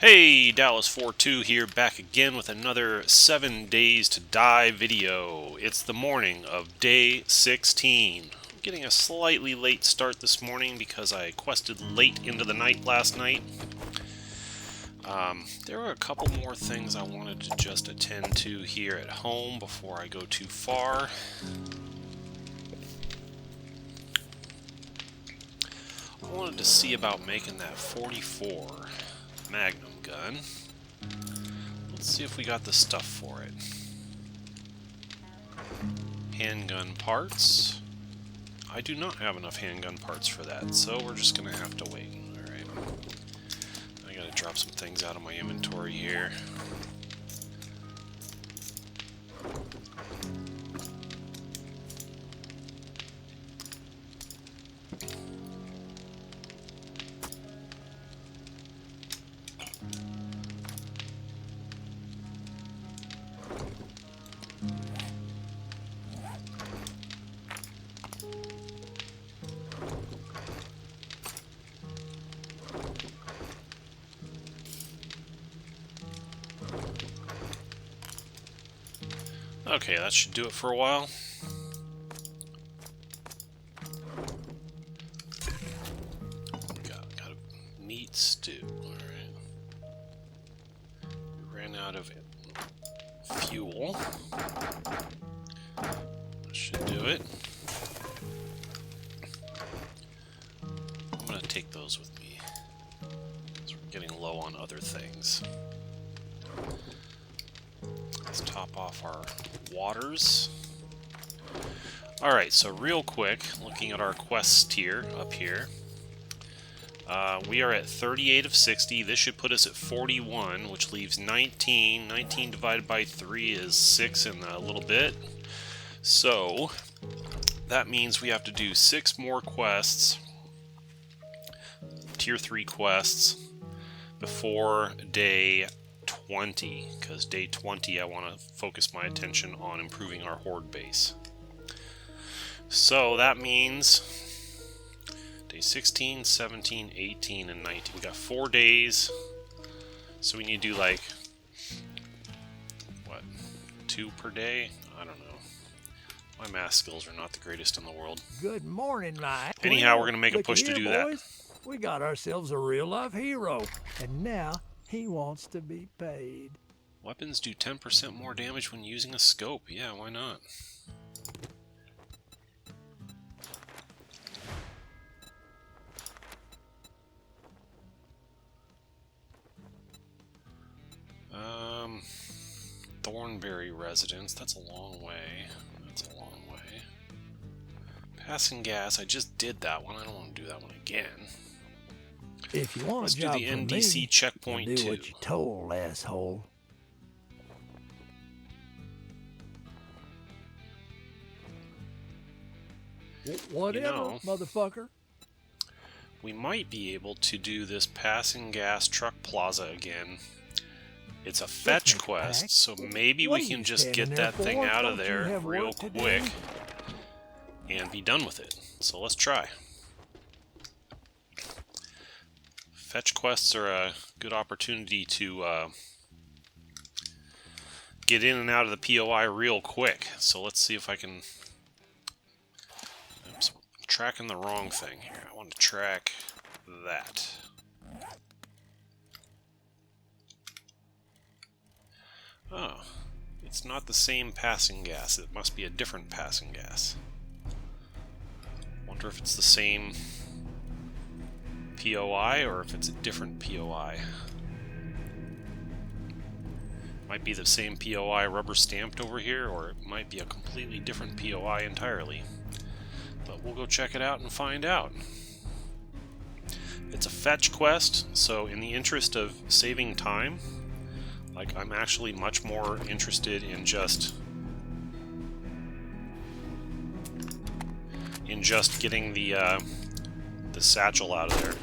Hey, Dallas42 here, back again with another 7 Days to Die video. It's the morning of day 16. I'm getting a slightly late start this morning because I quested late into the night last night. There were a couple more things I wanted to just attend to here at home before I go too far. I wanted to see about making that 44 Magnum gun. Let's see if we got the stuff for it. Handgun parts. I do not have enough handgun parts for that, so we're just gonna have to wait. Alright. I gotta drop some things out of my inventory here. Okay, that should do it for a while. Got a meat stew. Alright. We ran out of fuel. That should do it. I'm gonna take those with me, because we're getting low on other things. Let's top off our waters. Alright, so real quick, looking at our quests tier up here, we are at 38 of 60. This should put us at 41, which leaves 19. 19 divided by 3 is 6 and a little bit. So that means we have to do 6 more quests, tier 3 quests, before day 20, because day 20 I want to focus my attention on improving our horde base. So that means day 16, 17, 18, and 19. We got 4 days, so we need to do like, what, 2 per day? I don't know. My math skills are not the greatest in the world. Good morning, Wight. Anyhow, we're going to make a push to do that. We got ourselves a real-life hero, and now he wants to be paid. Weapons do 10% more damage when using a scope. Yeah, why not? Thornberry residence. That's a long way. That's a long way. Passing gas. I just did that one. I don't want to do that one again. If you want Let's a job do the from NDC me, checkpoint do 2. what you told, asshole. Whatever, motherfucker. We might be able to do this passing gas truck plaza again. It's a fetch quest, so maybe we can just get that thing out of there real quick and be done with it. So let's try. Fetch quests are a good opportunity to get in and out of the POI real quick. So let's see if I can... Oops, I'm tracking the wrong thing here. I want to track that. Oh, it's not the same passing gas. It must be a different passing gas. Wonder if it's the same POI or if it's a different POI. Might be the same POI rubber stamped over here, or it might be a completely different POI entirely. But we'll go check it out and find out. It's a fetch quest, so in the interest of saving time, like, I'm actually much more interested in just getting the satchel out of there.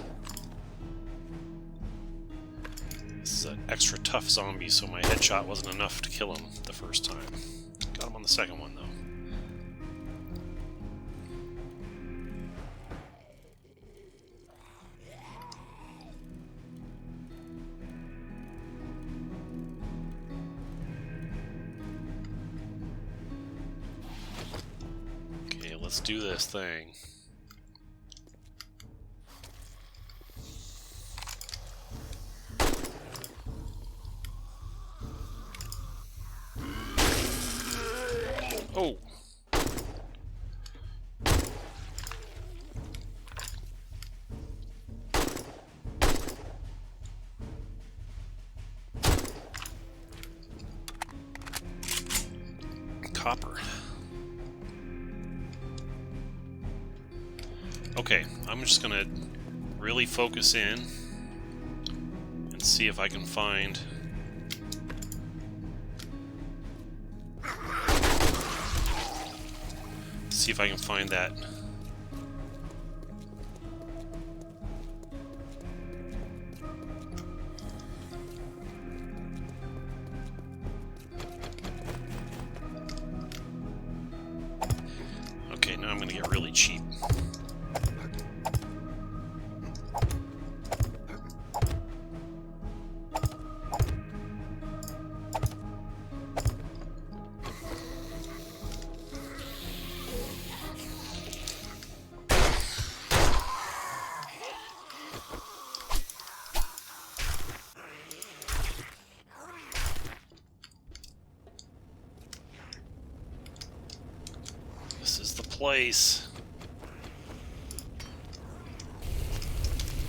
This is an extra tough zombie, so my headshot wasn't enough to kill him the first time. Got him on the second one, though. let's do this thing. Oh! Copper. Okay, I'm just gonna really focus in and see if I can find that. Okay, now I'm gonna get really cheap. This is the place.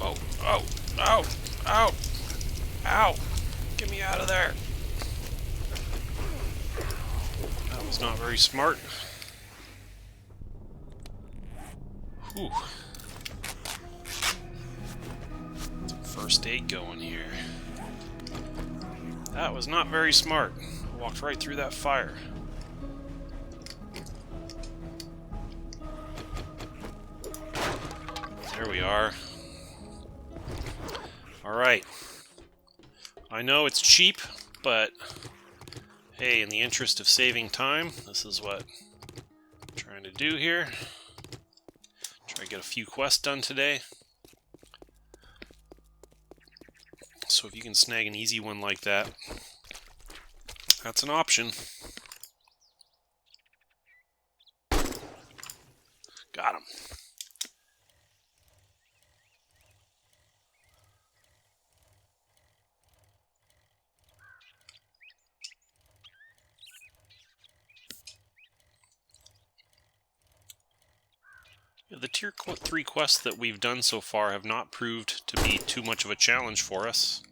Oh, oh, oh, oh, ow! Get me out of there! That was not very smart. Whew. First aid going here. That was not very smart. I walked right through that fire. There we are. Alright. I know it's cheap, but hey, in the interest of saving time, this is what I'm trying to do here. Try to get a few quests done today. So if you can snag an easy one like that, that's an option. Got him. The Tier 3 quests that we've done so far have not proved to be too much of a challenge for us.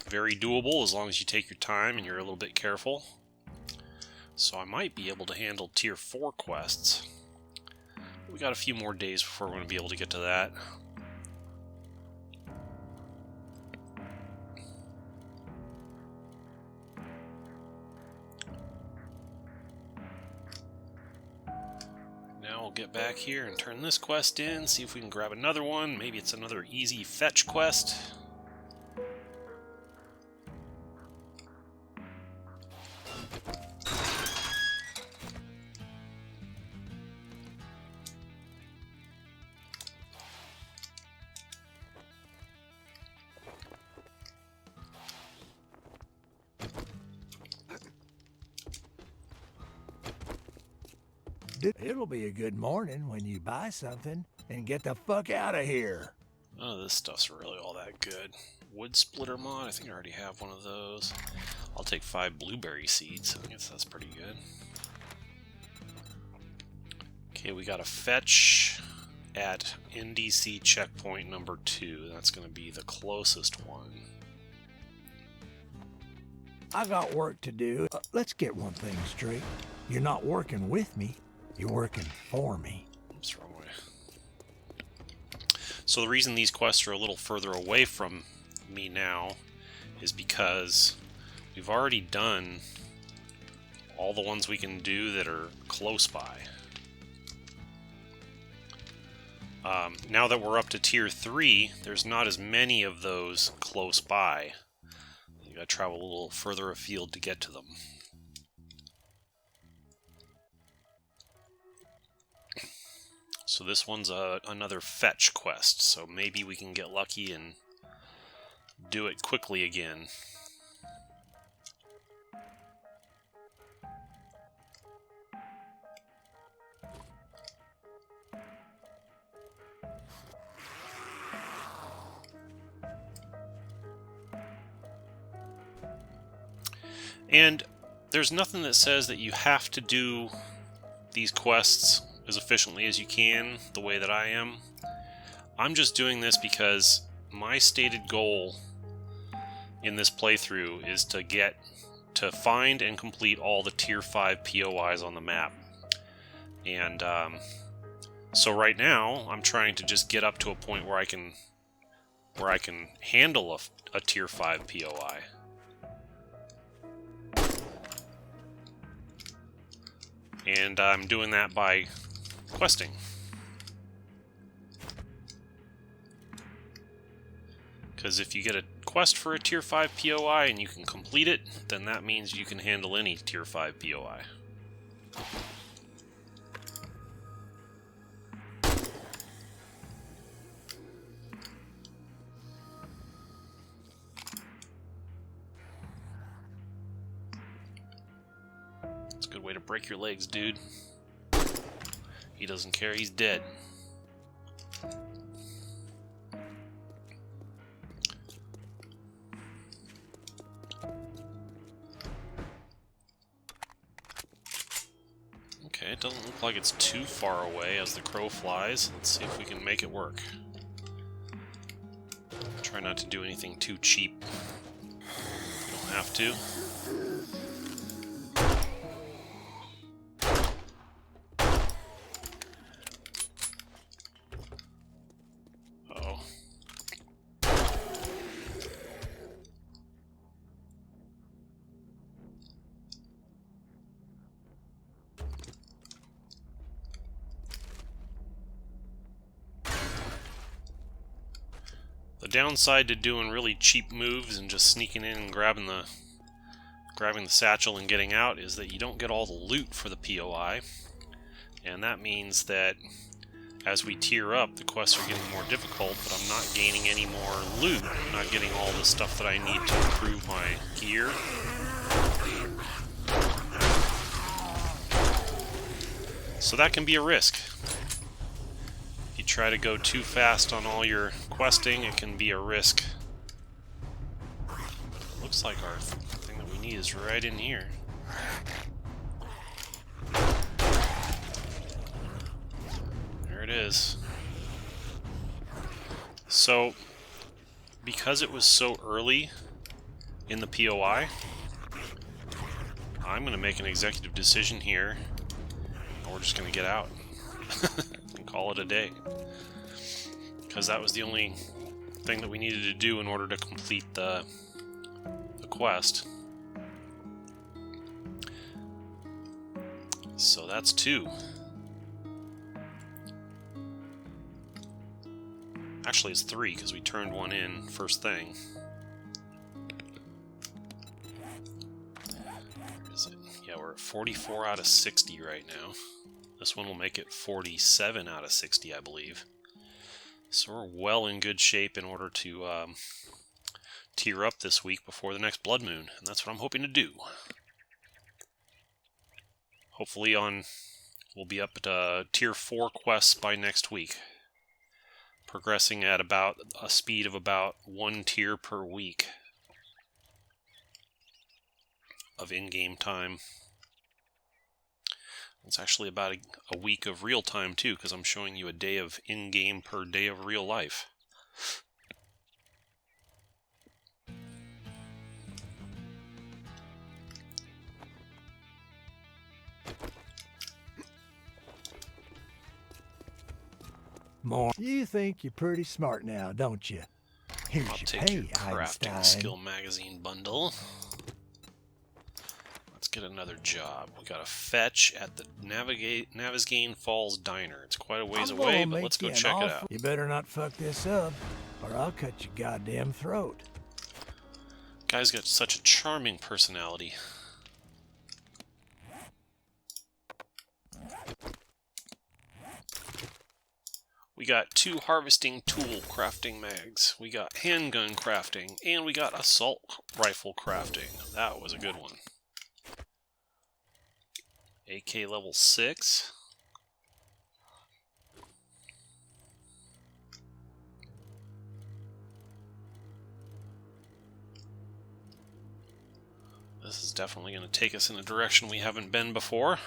Very doable as long as you take your time and you're a little bit careful. So I might be able to handle Tier 4 quests. We got a few more days before we're going to be able to get to that. Now we'll get back here and turn this quest in, see if we can grab another one. Maybe it's another easy fetch quest. It'll be a good morning when you buy something and get the fuck out of here. None of this stuff's really all that good. Wood splitter mod, I think I already have one of those. I'll take 5 blueberry seeds. I guess that's pretty good. Okay, we got a fetch at NDC checkpoint number 2. That's going to be the closest one. I got work to do. Let's get one thing straight. You're not working with me. You're working for me. Oops, wrong way. So the reason these quests are a little further away from me now is because we've already done all the ones we can do that are close by. Now that we're up to Tier 3, there's not as many of those close by. You gotta travel a little further afield to get to them. So this one's another fetch quest, so maybe we can get lucky and do it quickly again. And there's nothing that says that you have to do these quests as efficiently as you can, the way that I am. I'm just doing this because my stated goal in this playthrough is to find and complete all the Tier 5 POIs on the map. And so right now, I'm trying to just get up to a point where I can handle a Tier 5 POI. And I'm doing that by questing. Because if you get a quest for a Tier 5 POI and you can complete it, then that means you can handle any Tier 5 POI. It's a good way to break your legs, dude. He doesn't care, he's dead. Okay, it doesn't look like it's too far away as the crow flies. Let's see if we can make it work. Try not to do anything too cheap. You don't have to. Uh-oh. The downside to doing really cheap moves and just sneaking in and grabbing the satchel and getting out is that you don't get all the loot for the POI, and that means that as we tier up, the quests are getting more difficult, but I'm not gaining any more loot. I'm not getting all the stuff that I need to improve my gear. So that can be a risk. If you try to go too fast on all your questing, it can be a risk. Looks like our thing that we need is right in here. There it is. So, because it was so early in the POI, I'm going to make an executive decision here, and we're just going to get out and call it a day. Because that was the only thing that we needed to do in order to complete the quest. So that's 2. Actually, it's 3 because we turned 1 in first thing. Where is it? Yeah, we're at 44 out of 60 right now. This one will make it 47 out of 60, I believe. So we're well in good shape in order to tier up this week before the next Blood Moon, and that's what I'm hoping to do. Hopefully we'll be up at tier 4 quests by next week, progressing at about a speed of about 1 tier per week of in-game time. It's actually about a week of real time too, because I'm showing you a day of in-game per day of real life. More. You think you're pretty smart now, don't you? Here's I'll your take pay, your crafting Einstein. skill magazine bundle. Let's get another job. We got a fetch at the Navezgane Falls Diner. It's quite a ways I'm away, gonna but let's make go you check an it offer. out. You better not fuck this up, or I'll cut your goddamn throat. Guy's got such a charming personality. We got 2 harvesting tool crafting mags. We got handgun crafting, and we got assault rifle crafting. That was a good one. AK level 6. This is definitely going to take us in a direction we haven't been before.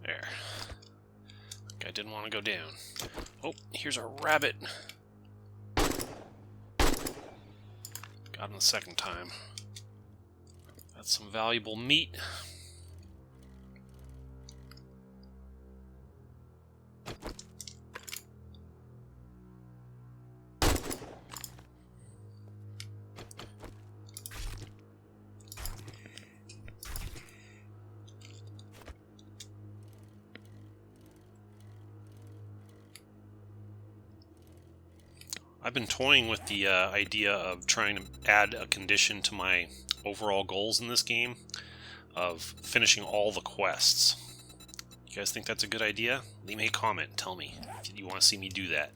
There. I didn't want to go down. Oh, here's our rabbit. Got him the second time. That's some valuable meat. I've been toying with the idea of trying to add a condition to my overall goals in this game of finishing all the quests. You guys think that's a good idea? Leave me a comment and tell me if you want to see me do that.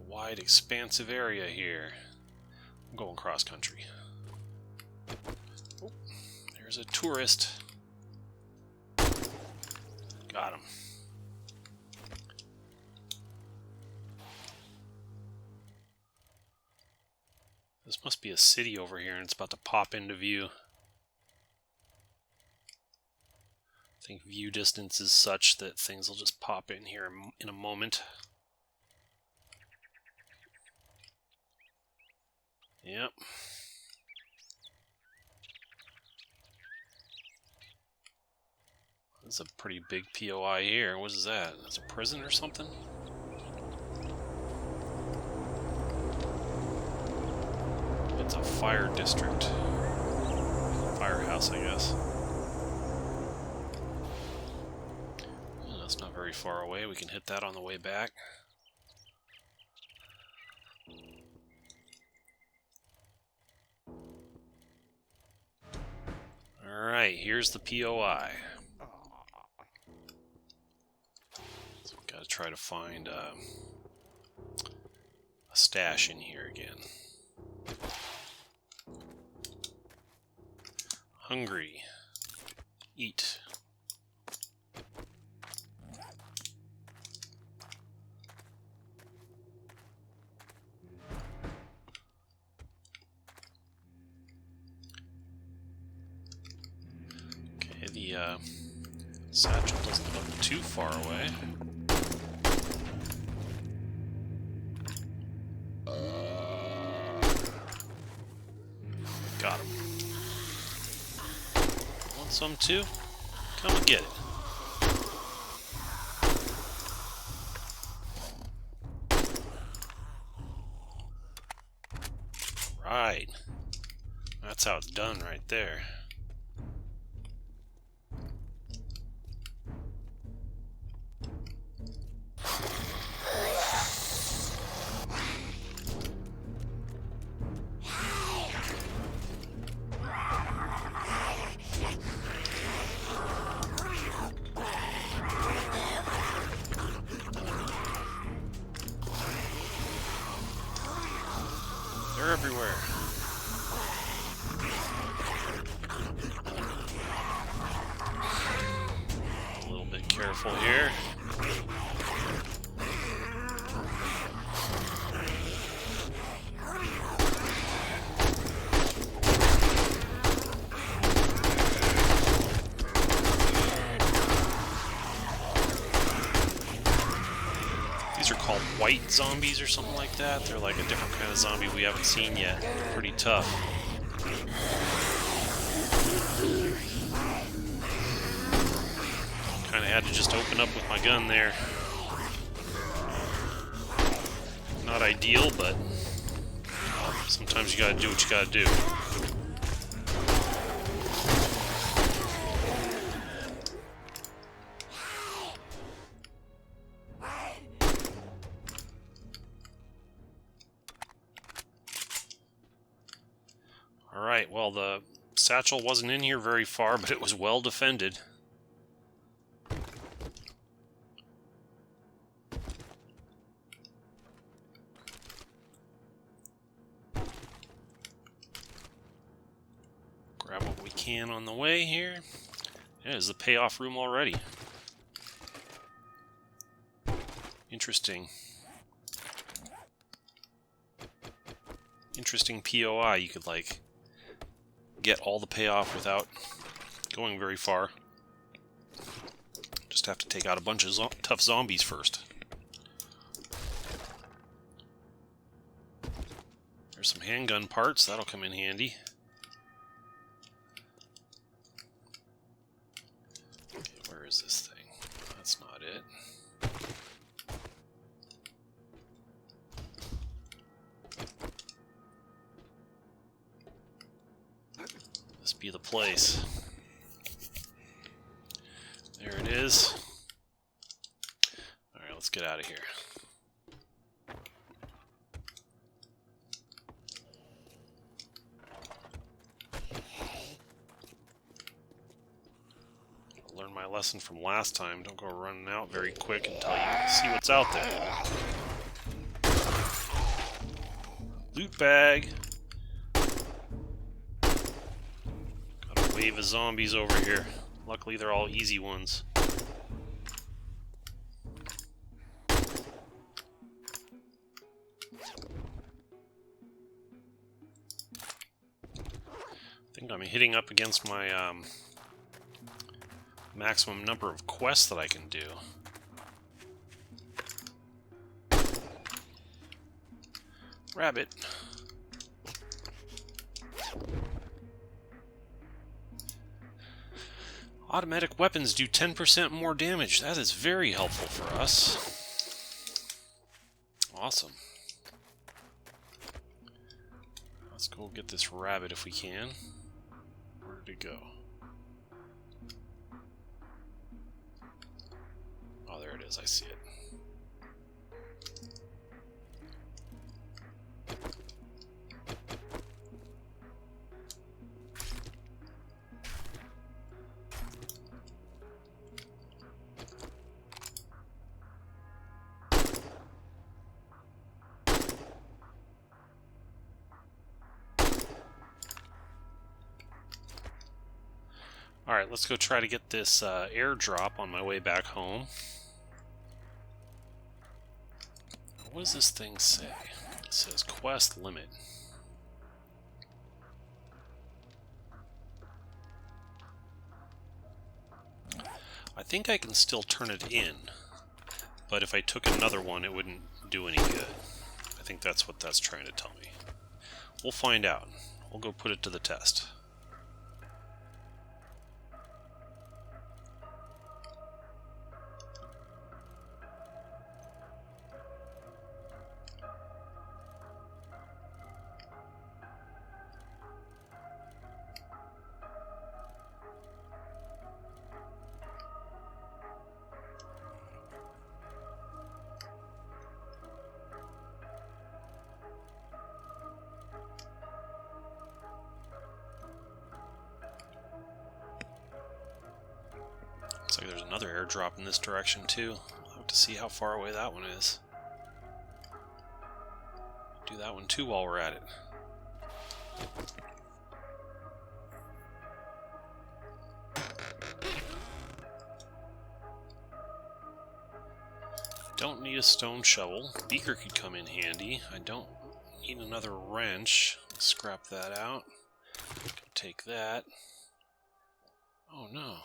Wide, expansive area here. I'm going cross country. Oh, there's a tourist. Got him. This must be a city over here, and it's about to pop into view. I think view distance is such that things will just pop in here in a moment. Yep. That's a pretty big POI here. What is that? That's a prison or something? It's a fire district. Firehouse, I guess. Oh, that's not very far away. We can hit that on the way back. Alright, here's the POI. So we've got to try to find a stash in here again. Hungry. Eat. The satchel doesn't look too far away. Got him. Want some too? Come and get it. Right. That's how it's done right there. They're everywhere. A little bit careful here. These are called Wight zombies or something like that. They're like a different kind of zombie we haven't seen yet. They're pretty tough. had to just open up with my gun there. Not ideal, but sometimes you gotta do what you gotta do. Alright, well, the satchel wasn't in here very far, but it was well defended. Grab what we can on the way here. Yeah, there's the payoff room already. Interesting. Interesting POI. You could, like, get all the payoff without going very far. Just have to take out a bunch of tough zombies first. There's some handgun parts. That'll come in handy. Where is this thing? That's not it. This be the place. There it is. Alright, let's get out of here. Learn my lesson from last time. Don't go running out very quick until you see what's out there. Loot bag. Got a wave of zombies over here. Luckily they're all easy ones. I think I'm hitting up against my maximum number of quests that I can do. Rabbit. Automatic weapons do 10% more damage. That is very helpful for us. Awesome. Let's go get this rabbit if we can. Where did it go? Oh, there it is. I see it. Alright, let's go try to get this airdrop on my way back home. What does this thing say? It says quest limit. I think I can still turn it in, but if I took another one it wouldn't do any good. I think that's what that's trying to tell me. We'll find out. We'll go put it to the test. Looks like there's another airdrop in this direction too. I'll have to see how far away that one is. Do that one too while we're at it. Don't need a stone shovel. Beaker could come in handy. I don't need another wrench. Scrap that out. Take that. Oh no.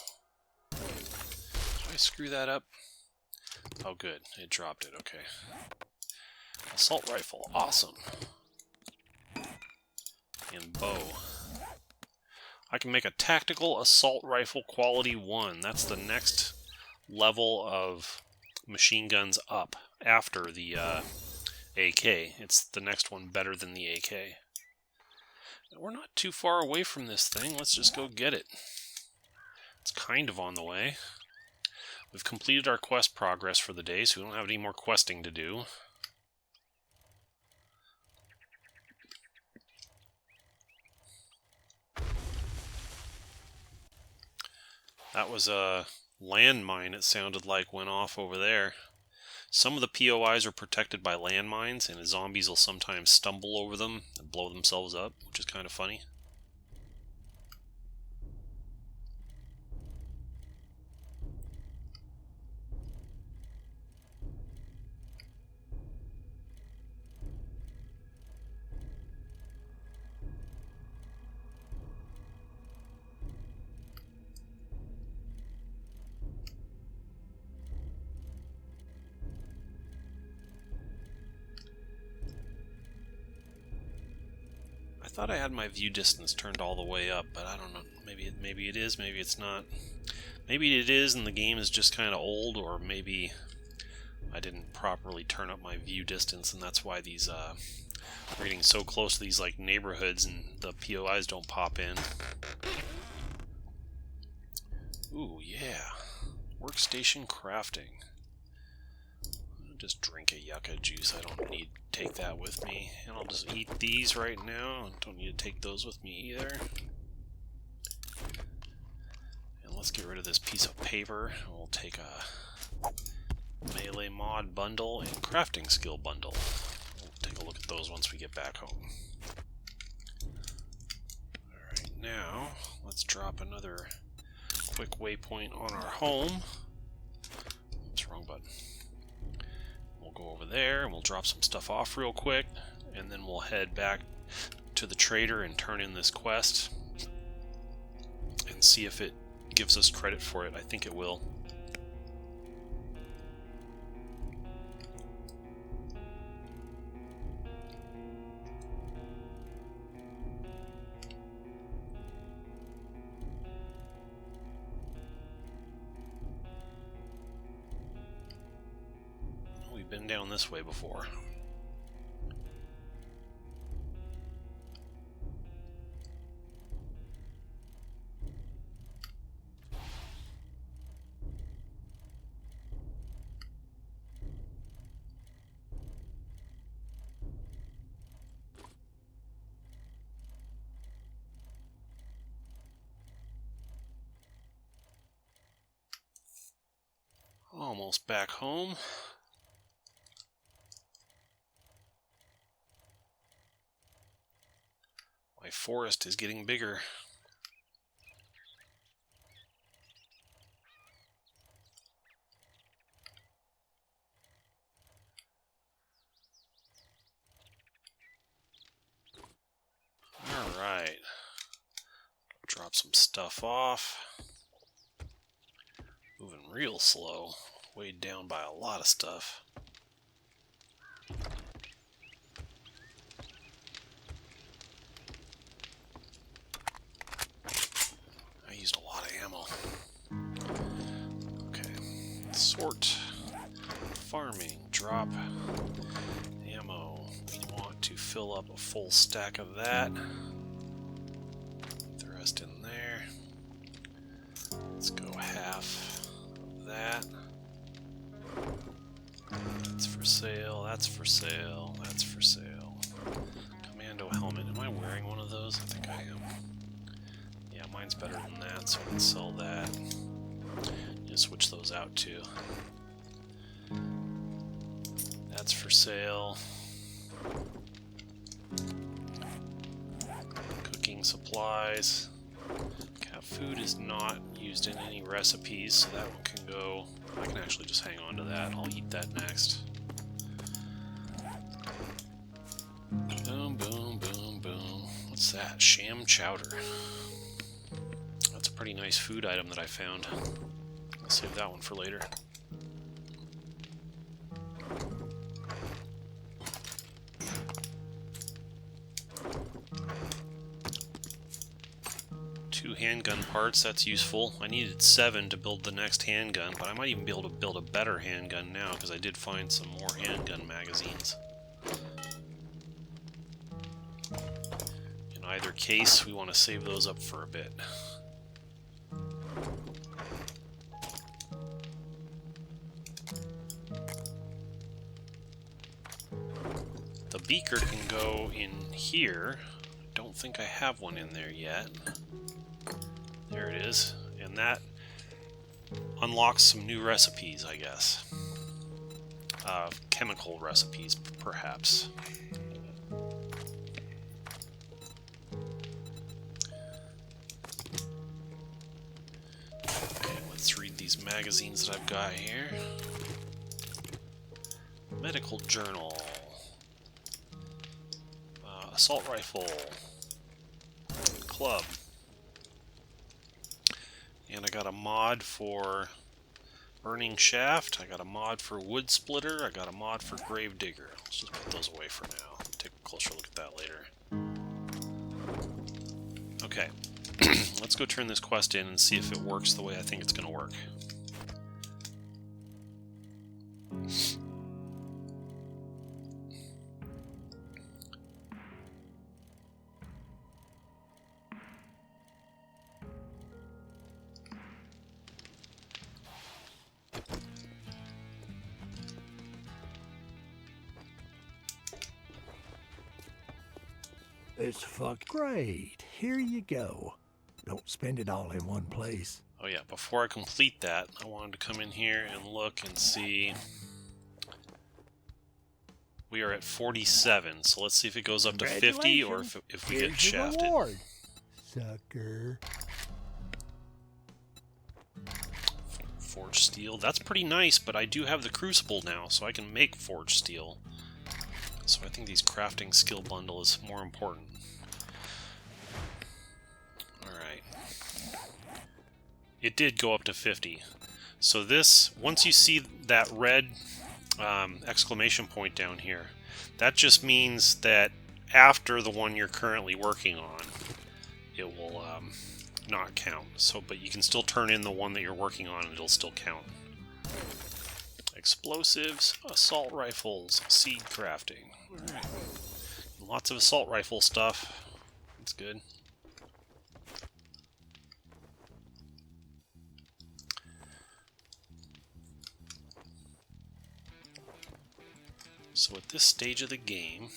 Did I screw that up? Oh good, it dropped it, okay. Assault rifle, awesome. And bow. I can make a tactical assault rifle quality 1. That's the next level of machine guns up after the AK. It's the next one better than the AK. We're not too far away from this thing. Let's just go get it. It's kind of on the way. We've completed our quest progress for the day, so we don't have any more questing to do. That was a landmine, it sounded like, went off over there. Some of the POIs are protected by landmines, and zombies will sometimes stumble over them and blow themselves up, which is kind of funny. I thought I had my view distance turned all the way up, but I don't know. Maybe it is, maybe it's not. Maybe it is and the game is just kind of old, or maybe I didn't properly turn up my view distance, and that's why these we're getting so close to these like neighborhoods and the POIs don't pop in. Ooh, yeah. Workstation crafting. I'll just drink a yucca juice. I don't need to take that with me. And I'll just eat these right now. I don't need to take those with me either. And let's get rid of this piece of paper. We'll take a melee mod bundle and crafting skill bundle. We'll take a look at those once we get back home. Alright, now let's drop another quick waypoint on our home. Oops, wrong button. We'll go over there and we'll drop some stuff off real quick, and then we'll head back to the trader and turn in this quest and see if it gives us credit for it. I think it will. We've been down this way before. Almost back home. My forest is getting bigger. Alright. Drop some stuff off. Moving real slow. Weighed down by a lot of stuff. I used a lot of ammo. Okay. Sort. Farming. Drop. Ammo. We want to fill up a full stack of that. Put the rest in there. Let's go half of that. That's for sale, that's for sale, that's for sale. Commando helmet. Am I wearing one of those? I think I am. Yeah, mine's better than that, so I can sell that. Just switch those out too. That's for sale. Cooking supplies. Cat food is not used in any recipes, so that one can go. I can actually just hang on to that. I'll eat that next. Boom, boom, boom, boom. What's that? Sham chowder. That's a pretty nice food item that I found. I'll save that one for later. handgun parts, that's useful. I needed 7 to build the next handgun, but I might even be able to build a better handgun now, because I did find some more handgun magazines. In either case, we want to save those up for a bit. The beaker can go in here. I don't think I have one in there yet. There it is. And that unlocks some new recipes, I guess. Chemical recipes, perhaps. Okay, let's read these magazines that I've got here. Medical journal. Assault rifle. Club. And I got a mod for burning shaft. I got a mod for wood splitter. I got a mod for grave digger. Let's just put those away for now. Take a closer look at that later. Okay. Let's go turn this quest in and see if it works the way I think it's going to work. It's fuck great. Here you go. Don't spend it all in one place. Oh yeah, before I complete that, I wanted to come in here and look and see. We are at 47, so let's see if it goes up to 50 or if we get shafted. Reward, sucker. Forged steel. That's pretty nice, but I do have the crucible now, so I can make forged steel. So I think these crafting skill bundle is more important. Alright. It did go up to 50. So this, once you see that red exclamation point down here, that just means that after the one you're currently working on, it will not count. So, but you can still turn in the one that you're working on and it'll still count. Explosives, assault rifles, seed crafting. Alright. Lots of assault rifle stuff. That's good. So at this stage of the game,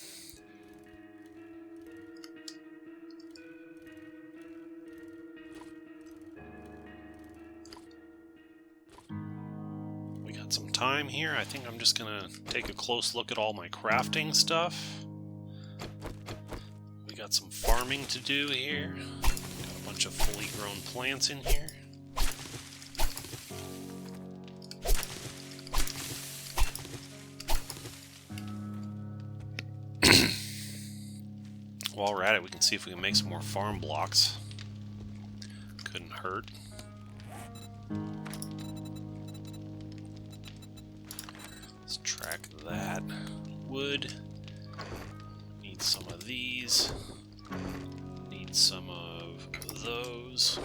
we got some time here. I think I'm just gonna take a close look at all my crafting stuff. We got some farming to do here. Got a bunch of fully grown plants in here. While we're at it, we can see if we can make some more farm blocks. Couldn't hurt. Let's track that. Wood. Need some of these. Need some of those.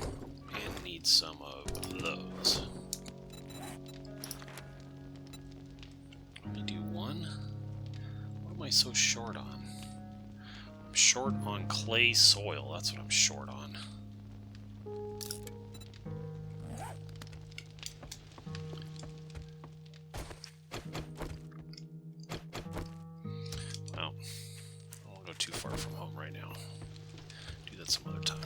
And need some of those. Let me do one. What am I so short on? I'm short on clay soil. That's what I'm short on. Well, I won't go too far from home right now. Do that some other time.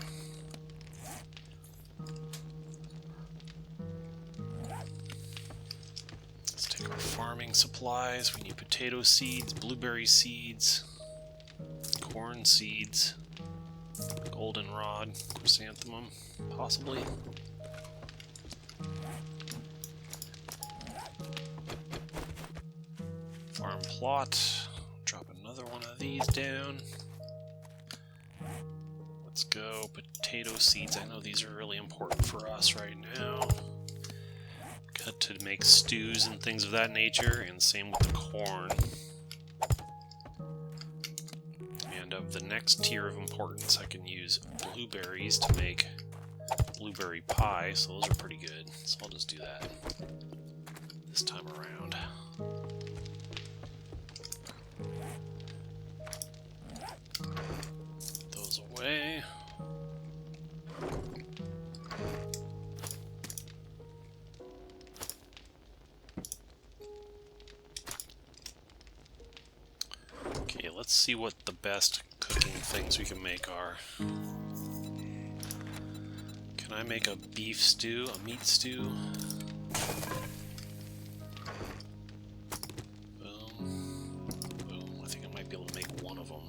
Let's take our farming supplies. We need potato seeds, blueberry seeds, corn seeds, goldenrod, chrysanthemum, possibly. Farm plot. Drop another one of these down. Let's go potato seeds. I know these are really important for us right now. Got to make stews and things of that nature, and same with the corn. And of the next tier of importance, I can use blueberries to make blueberry pie, so those are pretty good. So I'll just do that this time around. Put those away. Okay, let's see what the best cooking things we can make are. Can I make a beef stew, a meat stew? Boom. Boom. I think I might be able to make one of them.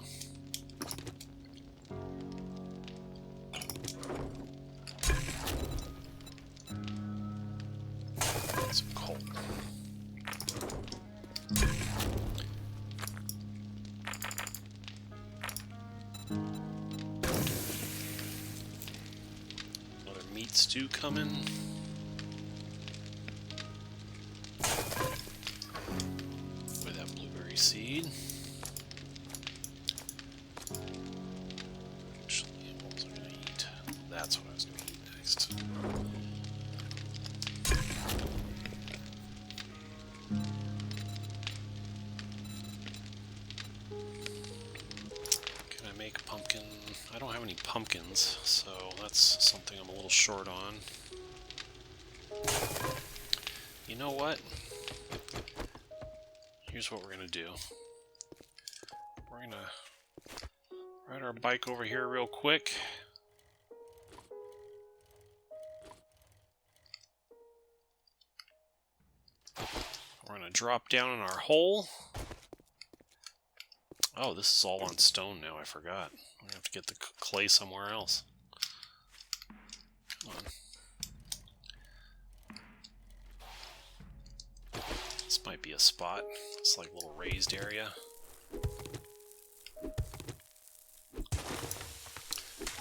Some coal. Meat stew coming. With that blueberry seed. Actually, what was I going to eat? That's what I was going to eat next. Can I make pumpkin? I don't have any pumpkins, so that's something I'm a little short on. You know what? Here's what we're gonna do. We're gonna ride our bike over here real quick. We're gonna drop down in our hole. Oh, this is all on stone now, I forgot. I'm gonna have to get the clay somewhere else. Come on. This might be a spot. It's like a little raised area.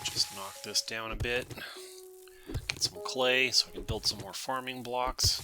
Just knock this down a bit. Get some clay so I can build some more farming blocks.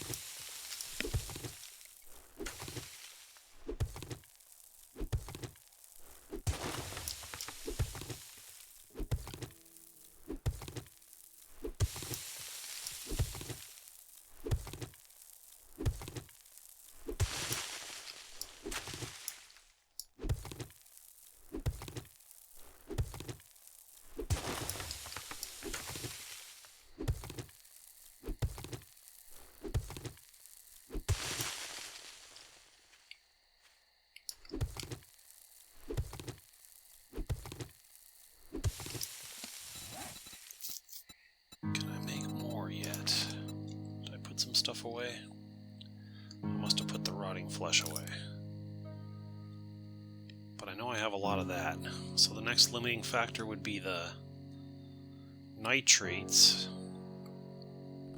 Stuff away. I must have put the rotting flesh away. But I know I have a lot of that. So the next limiting factor would be the nitrates.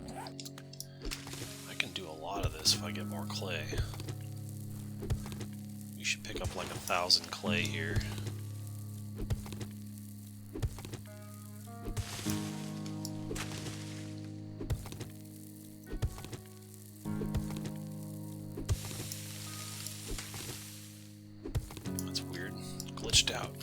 I can do a lot of this if I get more clay. We should pick up like 1,000 clay here. Out.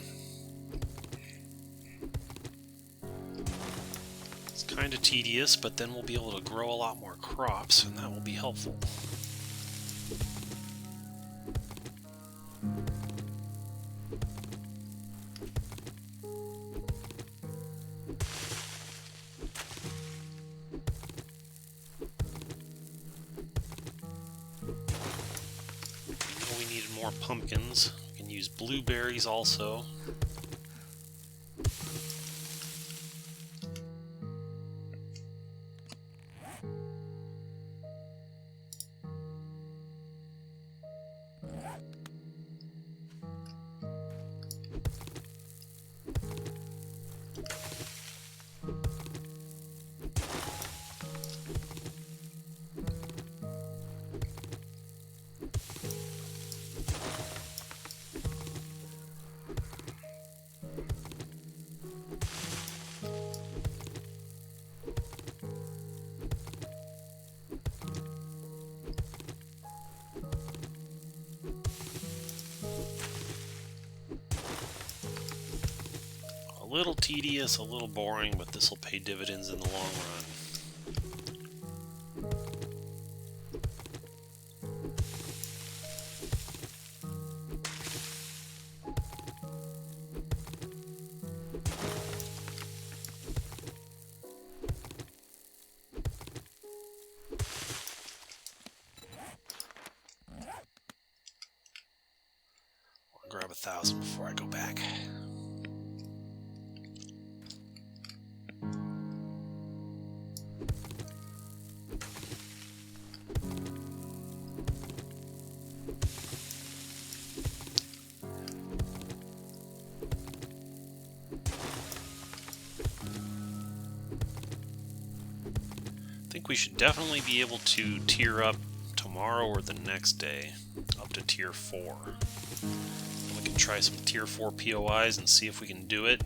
It's kind of tedious, but then we'll be able to grow a lot more crops, and that will be helpful. We know we needed more pumpkins. Use blueberries also. little tedious, a little boring, but this will pay dividends in the long run. I'll grab 1,000 before I go back. I think we should definitely be able to tier up tomorrow or the next day up to tier 4. And we can try some tier 4 POIs and see if we can do it.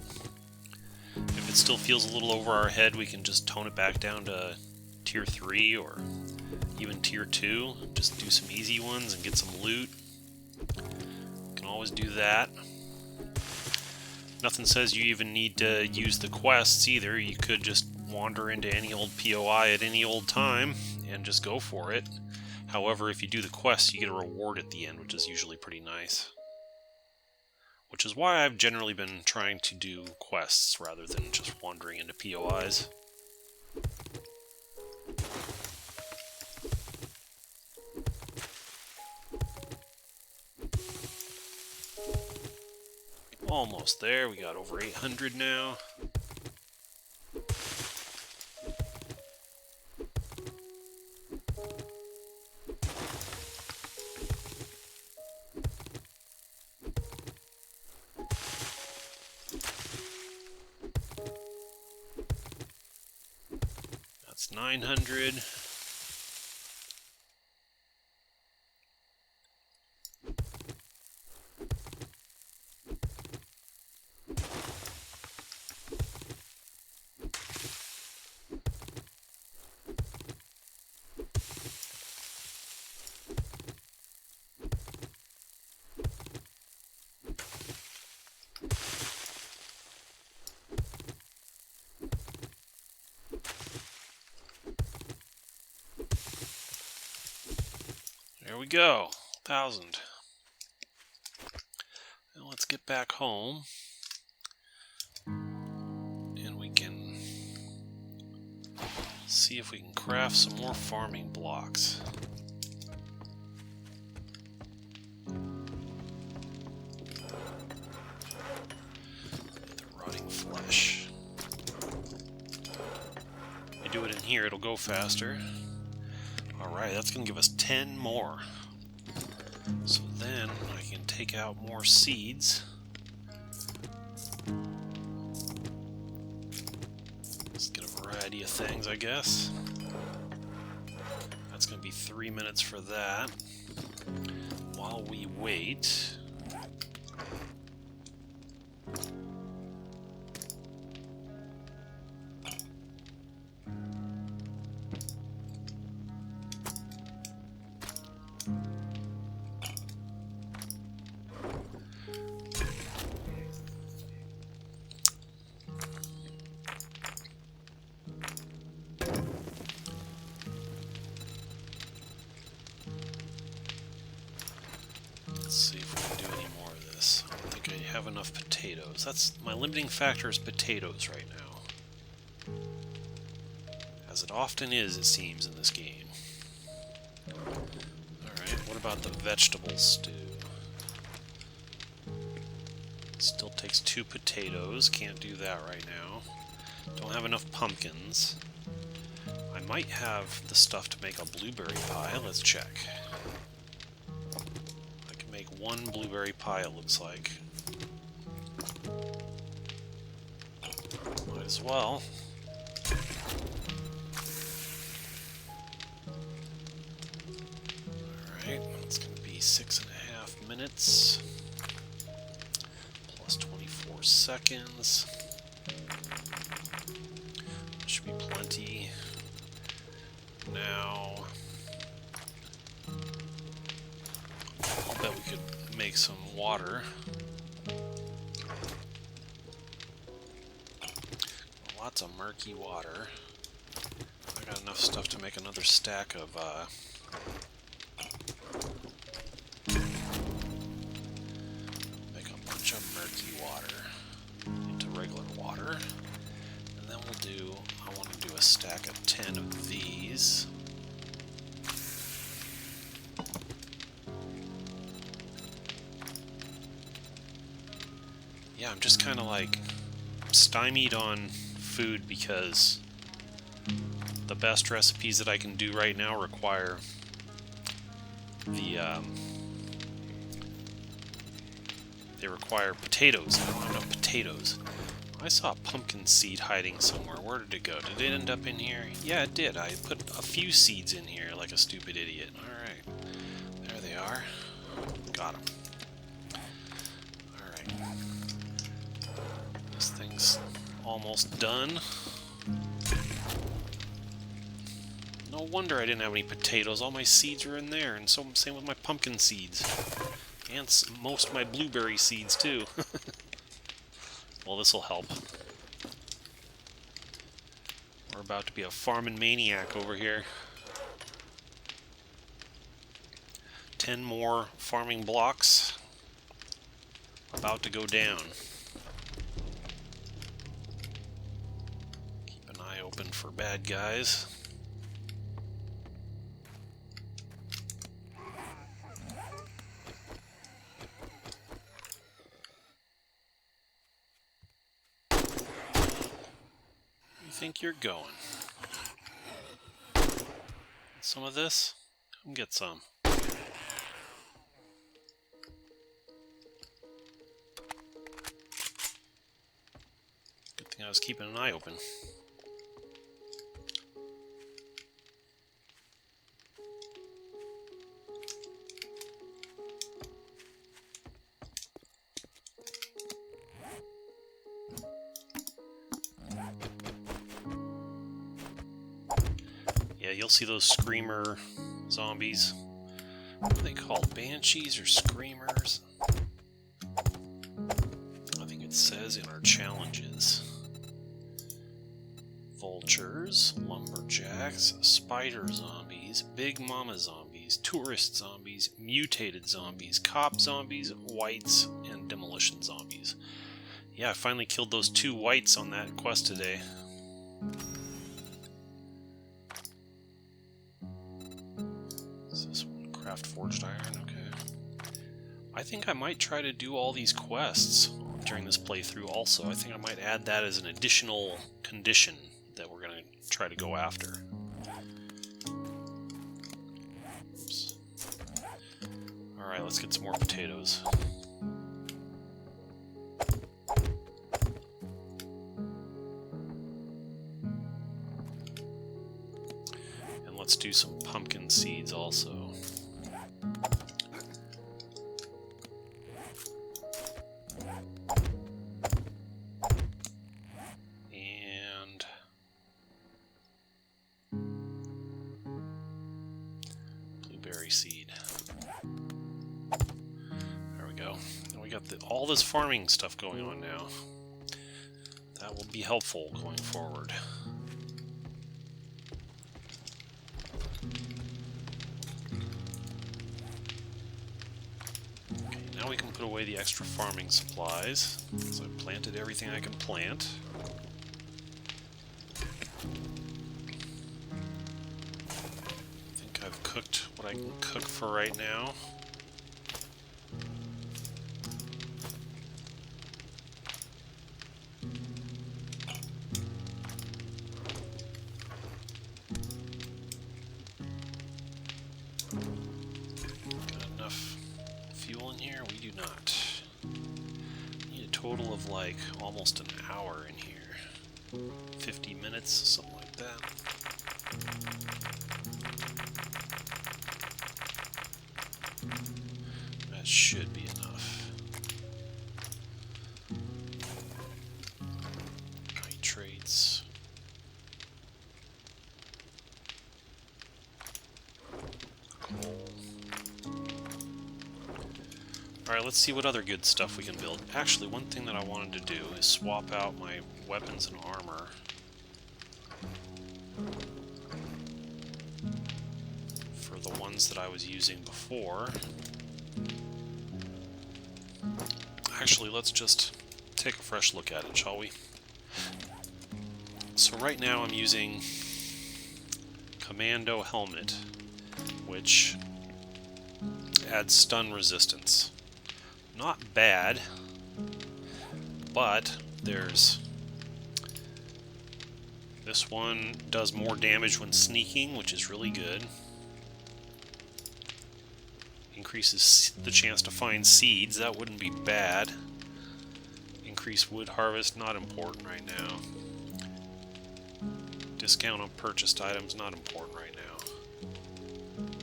If it still feels a little over our head, we can just tone it back down to tier 3 or even tier 2. Just do some easy ones and get some loot. Can always do that. Nothing says you even need to use the quests either. You could just wander into any old POI at any old time and just go for it. However, if you do the quests, you get a reward at the end, which is usually pretty nice. Which is why I've generally been trying to do quests rather than just wandering into POIs. Almost there, we got over 800 now. That's 900. There we go, 1,000. Now let's get back home, and we can see if we can craft some more farming blocks. The rotting flesh. If you do it in here, it'll go faster. Alright, that's going to give us 10 more. So then I can take out more seeds. Let's get a variety of things, I guess. That's going to be 3 minutes for that. While we wait... Let's see if we can do any more of this. I don't think I have enough potatoes. That's my limiting factor is potatoes right now. As it often is, it seems, in this game. Alright, what about the vegetable stew? Still takes 2 potatoes. Can't do that right now. Don't have enough pumpkins. I might have the stuff to make a blueberry pie. Let's check. I can make 1 blueberry pie, it looks like. Might as well. Alright, it's going to be 6.5 minutes. Plus 24 seconds. That should be plenty. Now, I'll bet we could make some water. Lots of murky water. I got enough stuff to make another stack of, make a bunch of murky water into regular water. And then we'll do, I want to do a stack of 10 of these. Yeah, I'm just kind of like stymied on food because the best recipes that I can do right now require the they require potatoes. I don't have enough potatoes. I saw a pumpkin seed hiding somewhere. Where did it go? Did it end up in here? Yeah, it did. I put a few seeds in here like a stupid idiot. Alright. There they are. Got them. Alright. This thing's almost done. No wonder I didn't have any potatoes. All my seeds were in there, and so same with my pumpkin seeds. And most of my blueberry seeds, too. Well, this'll help. We're about to be a farming maniac over here. 10 more farming blocks about to go down. Keep an eye open for bad guys. Think you're going. Some of this? Come get some. Good thing I was keeping an eye open. You'll see those screamer zombies. What are they called? Banshees or screamers? I think it says in our challenges. Vultures, lumberjacks, spider zombies, big mama zombies, tourist zombies, mutated zombies, cop zombies, wights, and demolition zombies. Yeah, I finally killed those 2 wights on that quest today. Forged iron, okay. I think I might try to do all these quests during this playthrough also. I think I might add that as an additional condition that we're going to try to go after. Oops. Alright, let's get some more potatoes. And let's do some pumpkin seeds also. Seed. There we go. And we got all this farming stuff going on now. That will be helpful going forward. Okay, now we can put away the extra farming supplies. So I've planted everything I can plant. I've cooked what I can cook for right now. Got enough fuel in here? We do not. Need a total of like almost an hour in here. 50 minutes, something like that. That should be enough. Nitrates. Coal. Alright, let's see what other good stuff we can build. Actually, one thing that I wanted to do is swap out my weapons and armor the ones that I was using before. Actually, let's just take a fresh look at it, shall we? So right now I'm using Commando Helmet, which adds stun resistance. Not bad, but there's... This one does more damage when sneaking, which is really good. Increases the chance to find seeds, that wouldn't be bad. Increase wood harvest, not important right now. Discount on purchased items, not important right now.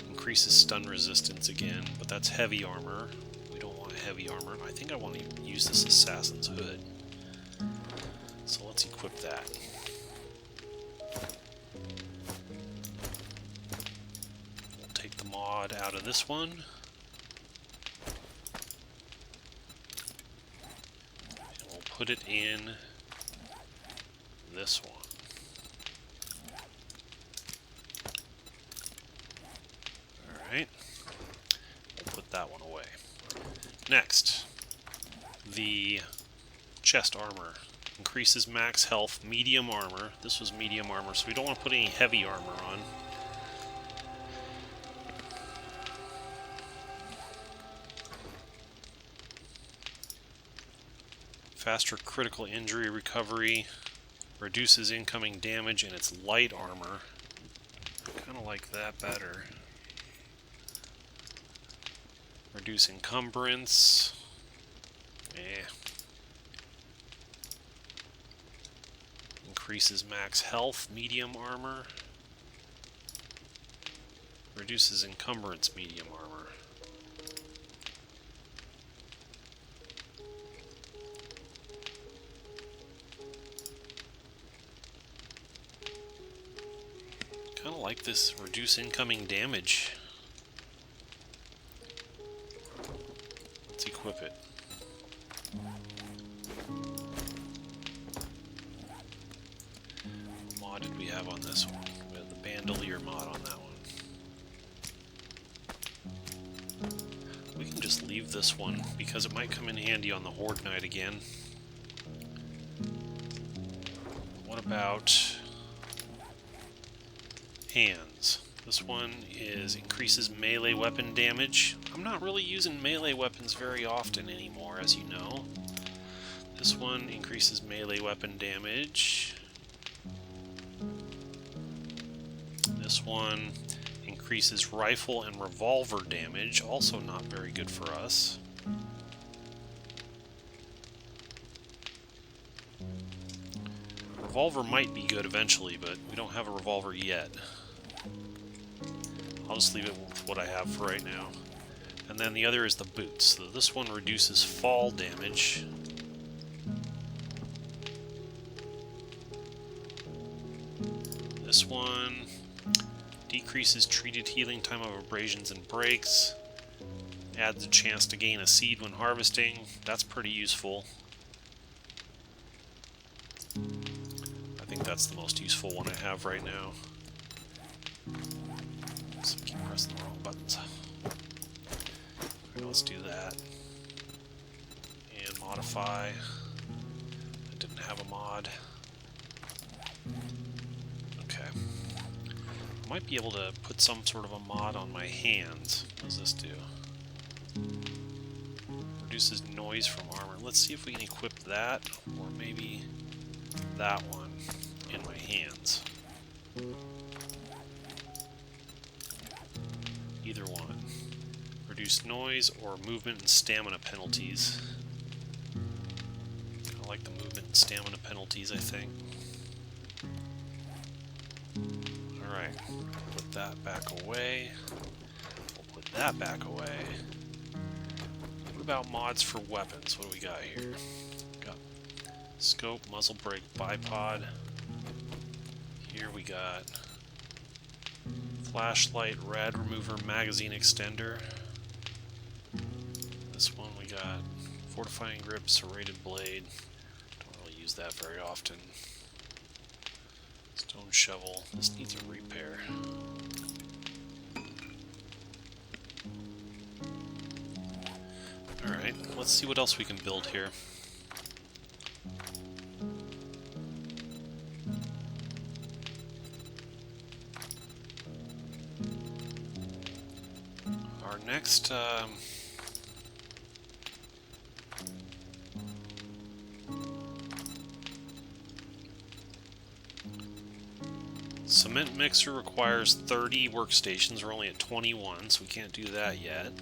Increases stun resistance again, but that's heavy armor. We don't want heavy armor. I think I want to use this assassin's hood. So let's equip that. We'll take the mod out of this one. And we'll put it in this one. Alright. We'll put that one away. Next, the chest armor. Increases max health, medium armor. This was medium armor, so we don't want to put any heavy armor on. Faster critical injury recovery. Reduces incoming damage, and it's light armor. I kind of like that better. Reduce encumbrance. Increases max health, medium armor. Reduces encumbrance, medium armor. Kind of like this reduce incoming damage. Let's equip it. What mod did we have on this one? We had the bandolier mod on that one. We can just leave this one because it might come in handy on the Horde Night again. What about hands? This one increases melee weapon damage. I'm not really using melee weapons very often anymore, as you know. This one increases melee weapon damage. This one increases rifle and revolver damage, also not very good for us. Revolver might be good eventually, but we don't have a revolver yet. I'll just leave it with what I have for right now. And then the other is the boots. So this one reduces fall damage. This one decreases treated healing time of abrasions and breaks. Adds a chance to gain a seed when harvesting. That's pretty useful. I think that's the most useful one I have right now. So I keep pressing the wrong buttons. Okay, let's do that. And modify. I didn't have a mod. Okay. I might be able to put some sort of a mod on my hands. What does this do? Reduces noise from armor. Let's see if we can equip that, or maybe that one in my hands. Either one. Reduce noise or movement and stamina penalties. I like the movement and stamina penalties, I think. Alright, put that back away. We'll put that back away. What about mods for weapons? What do we got here? Got scope, muzzle brake, bipod. Here we got flashlight, rad remover, magazine extender. This one we got fortifying grip, serrated blade. Don't really use that very often. Stone shovel. This needs a repair. let's see what else we can build here. Our next cement mixer requires 30 workstations. We're only at 21, so we can't do that yet.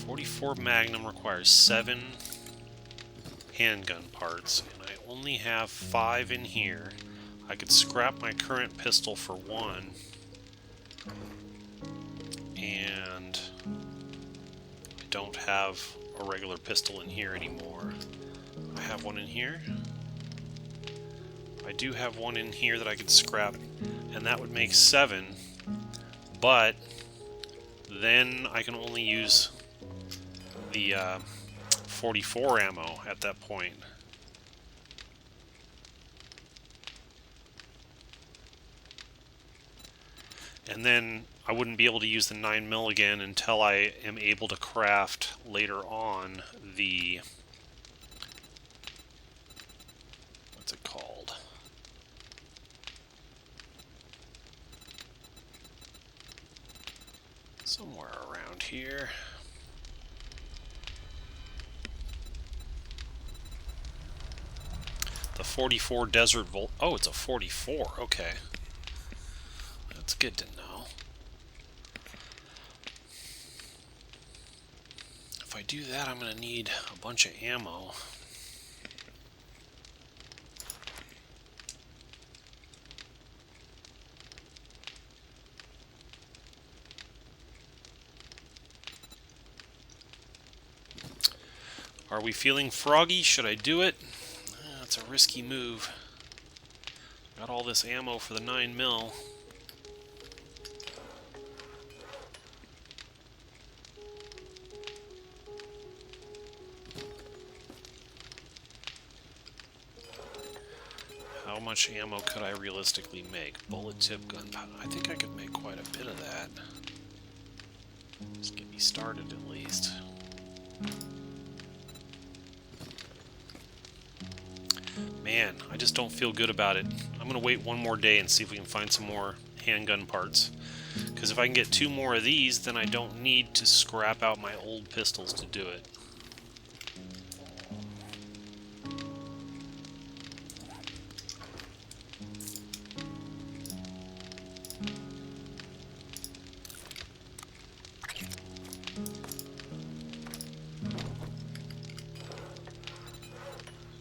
.44 Magnum requires 7 handgun parts, and I only have 5 in here. I could scrap my current pistol for 1, and I don't have a regular pistol in here anymore. I have one in here. I do have one in here that I could scrap, and that would make 7, but then I can only use the 44 ammo at that point. And then I wouldn't be able to use the 9mm again until I am able to craft later on the... what's it called? Somewhere around here. The 44 Desert Volt. Oh, it's a 44. Okay. That's good to know. If I do that, I'm going to need a bunch of ammo. Are we feeling froggy? Should I do it? That's a risky move. Got all this ammo for the 9mm. How much ammo could I realistically make? Bullet tip gunpowder. I think I could make quite a bit of that. Just get me started at least. Man, I just don't feel good about it. I'm going to wait one more day and see if we can find some more handgun parts. Because if I can get 2 more of these, then I don't need to scrap out my old pistols to do it.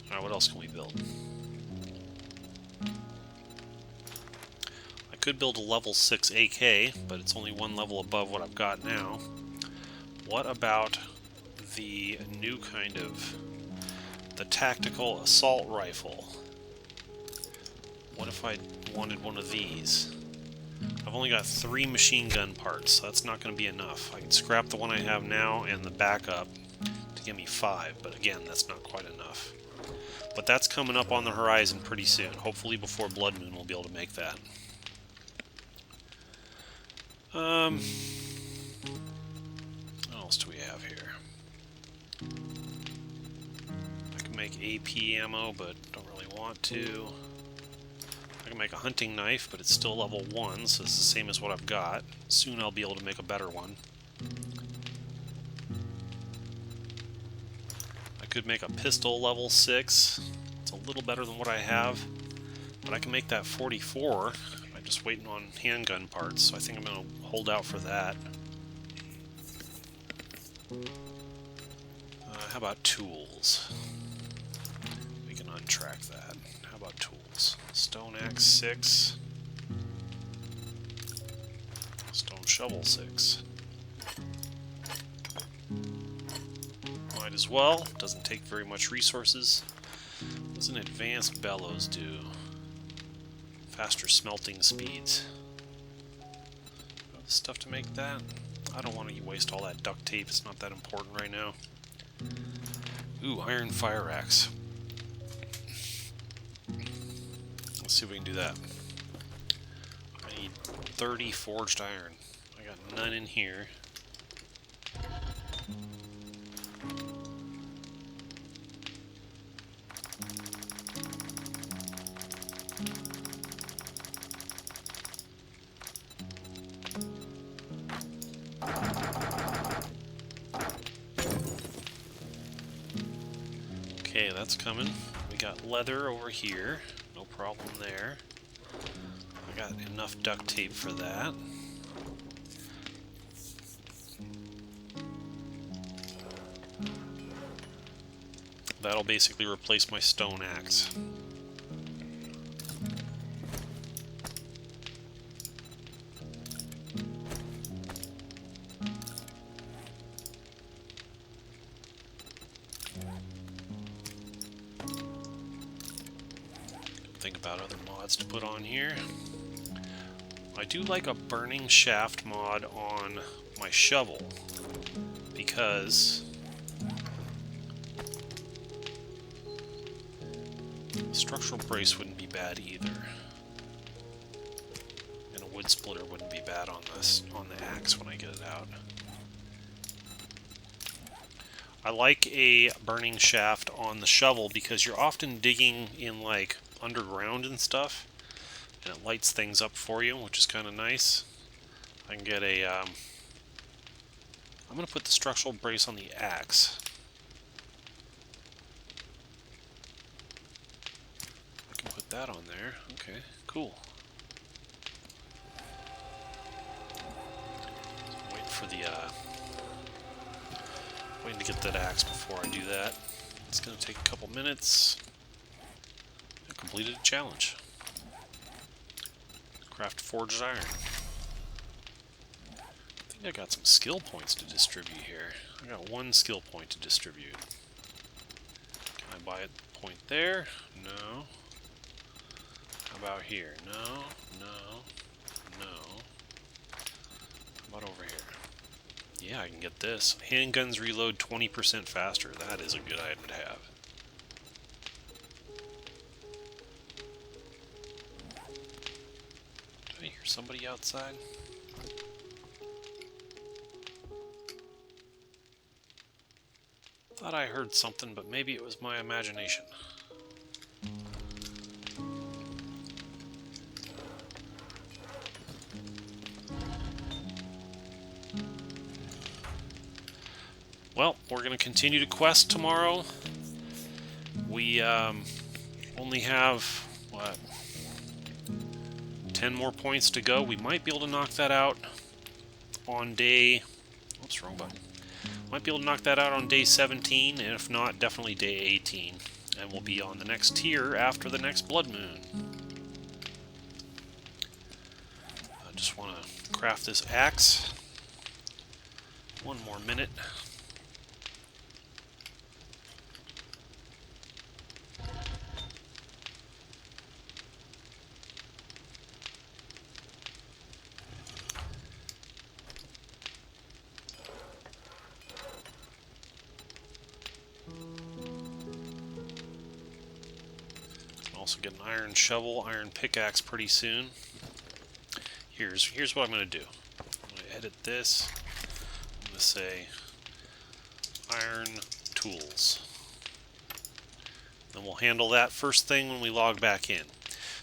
Alright, what else can we build? I could build a level 6 AK, but it's only 1 level above what I've got now. What about the new kind of... the tactical assault rifle? What if I wanted one of these? I've only got 3 machine gun parts, so that's not going to be enough. I can scrap the one I have now and the backup to give me 5, but again, that's not quite enough. But that's coming up on the horizon pretty soon. Hopefully before Blood Moon we'll be able to make that. What else do we have here? I can make AP ammo, but don't really want to. I can make a hunting knife, but it's still level 1, so it's the same as what I've got. Soon I'll be able to make a better one. I could make a pistol level 6. It's a little better than what I have, but I can make that 44. I'm just waiting on handgun parts, so I think I'm going to hold out for that. How about tools? We can untrack that. How about tools? Stone axe 6. Stone shovel 6. Might as well. Doesn't take very much resources. What does an advanced bellows do? Faster smelting speeds. Stuff to make that? I don't want to waste all that duct tape. It's not that important right now. Ooh, iron fire axe. Let's see if we can do that. I need 30 forged iron. I got none in here. Okay, that's coming. We got leather over here. No problem there. I got enough duct tape for that. That'll basically replace my stone axe. Think about other mods to put on here. I do like a burning shaft mod on my shovel because a structural brace wouldn't be bad either, and a wood splitter wouldn't be bad on the axe when I get it out. I like a burning shaft on the shovel because you're often digging in like underground and stuff, and it lights things up for you, which is kind of nice. I can get a I'm going to put the structural brace on the axe. I can put that on there. Okay, cool. Wait for the waiting to get that axe before I do that. It's going to take a couple minutes. I completed a challenge. Craft forged iron. I think I got some skill points to distribute here. I got one skill point to distribute. Can I buy a point there? No. How about here? No, no, no. How about over here? Yeah, I can get this. Handguns reload 20% faster. That is a good item to have. Did I hear somebody outside? Thought I heard something, but maybe it was my imagination. Well, we're going to continue to quest tomorrow. We only have, what, 10 more points to go. We might be able to knock that out on day... Whoops, wrong button. Might be able to knock that out on day 17, and if not, definitely day 18. And we'll be on the next tier after the next blood moon. I just want to craft this axe. One more minute. Also get an iron shovel, iron pickaxe pretty soon. Here's what I'm going to do. I'm going to edit this. I'm going to say iron tools. Then we'll handle that first thing when we log back in.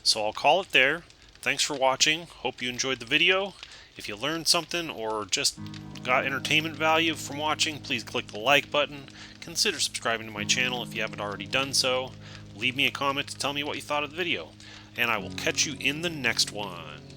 So I'll call it there. Thanks for watching. Hope you enjoyed the video. If you learned something or just got entertainment value from watching, please click the like button. Consider subscribing to my channel if you haven't already done so. Leave me a comment to tell me what you thought of the video, and I will catch you in the next one.